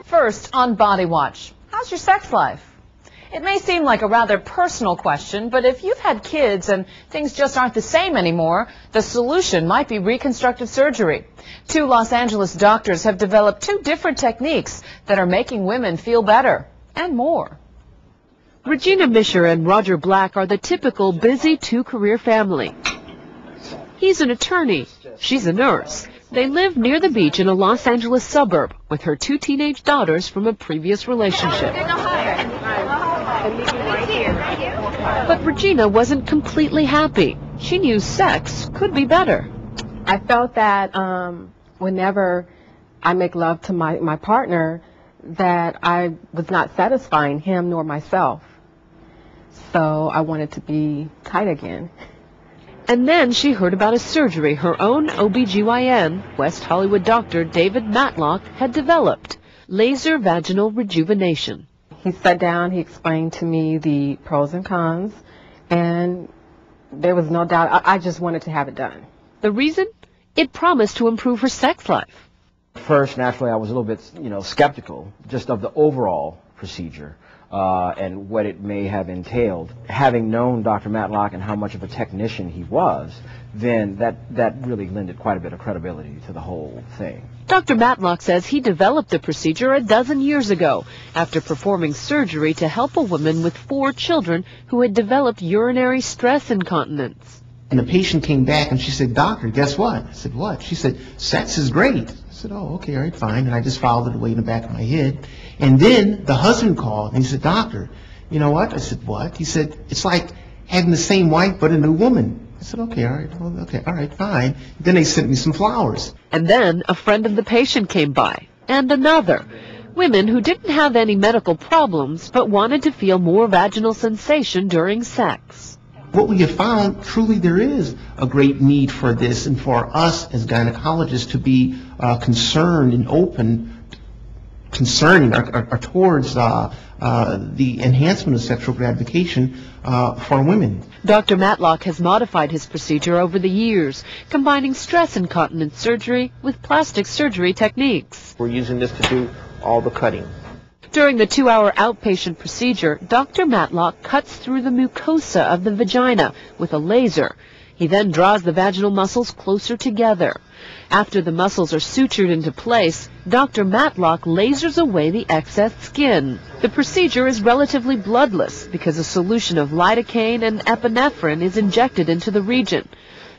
First, on Body Watch, how's your sex life? It may seem like a rather personal question, but if you've had kids and things just aren't the same anymore, the solution might be reconstructive surgery. Two Los Angeles doctors have developed two different techniques that are making women feel better and more. Regina Mischer and Roger Black are the typical busy two-career family. He's an attorney. She's a nurse. They live near the beach in a Los Angeles suburb with her two teenage daughters from a previous relationship. But Regina wasn't completely happy. She knew sex could be better. I felt that whenever I make love to my partner, that I was not satisfying him nor myself. So I wanted to be tight again. And then she heard about a surgery her own OBGYN, West Hollywood doctor David Matlock, had developed, laser vaginal rejuvenation. He sat down, he explained to me the pros and cons, and there was no doubt, I just wanted to have it done. The reason? It promised to improve her sex life. First, naturally, I was a little bit, skeptical just of the overall procedure and what it may have entailed. Having known Dr. Matlock and how much of a technician he was, then that really lended quite a bit of credibility to the whole thing. Dr. Matlock says he developed the procedure a dozen years ago after performing surgery to help a woman with 4 children who had developed urinary stress incontinence. And the patient came back and she said, "Doctor, guess what?" I said, "What?" She said, "Sex is great." I said, "Oh, okay, all right, fine." And I just filed it away in the back of my head. And then the husband called and he said, "Doctor, you know what?" I said, "What?" He said, "It's like having the same wife but a new woman." I said, "Okay, all right, well, okay, all right, fine." Then they sent me some flowers. And then a friend of the patient came by, and another. Women who didn't have any medical problems but wanted to feel more vaginal sensation during sex. What we have found, truly there is a great need for this, and for us as gynecologists to be concerned and open, concerning or towards the enhancement of sexual gratification for women. Dr. Matlock has modified his procedure over the years, combining stress incontinence surgery with plastic surgery techniques. We're using this to do all the cutting. During the 2-hour outpatient procedure, Dr. Matlock cuts through the mucosa of the vagina with a laser. He then draws the vaginal muscles closer together. After the muscles are sutured into place, Dr. Matlock lasers away the excess skin. The procedure is relatively bloodless because a solution of lidocaine and epinephrine is injected into the region.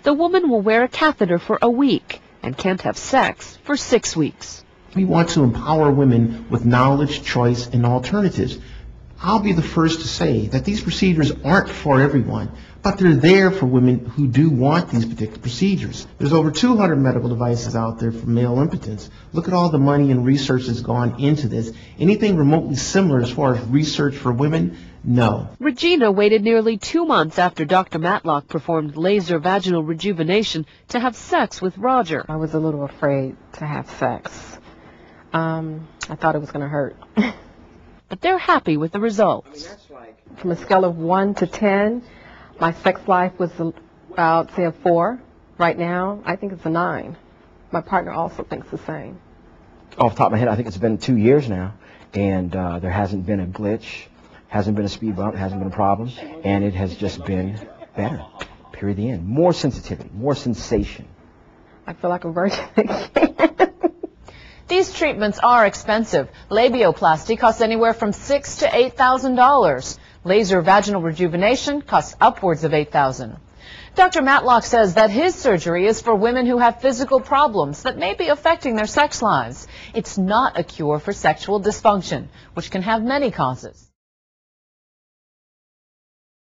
The woman will wear a catheter for a week and can't have sex for 6 weeks. We want to empower women with knowledge, choice, and alternatives. I'll be the first to say that these procedures aren't for everyone, but they're there for women who do want these particular procedures. There's over 200 medical devices out there for male impotence. Look at all the money and research that's gone into this. Anything remotely similar as far as research for women? No. Regina waited nearly 2 months after Dr. Matlock performed laser vaginal rejuvenation to have sex with Roger. I was a little afraid to have sex. I thought it was going to hurt. But they're happy with the results. From a scale of 1 to 10, my sex life was about, say, a 4. Right now, I think it's a 9. My partner also thinks the same. Off the top of my head, I think it's been 2 years now, and there hasn't been a glitch, hasn't been a speed bump, hasn't been a problem, and it has just been better. Period. The end. More sensitivity, more sensation. I feel like a virgin again. These treatments are expensive. Labioplasty costs anywhere from $6,000 to $8,000. Laser vaginal rejuvenation costs upwards of $8,000. Dr. Matlock says that his surgery is for women who have physical problems that may be affecting their sex lives. It's not a cure for sexual dysfunction, which can have many causes.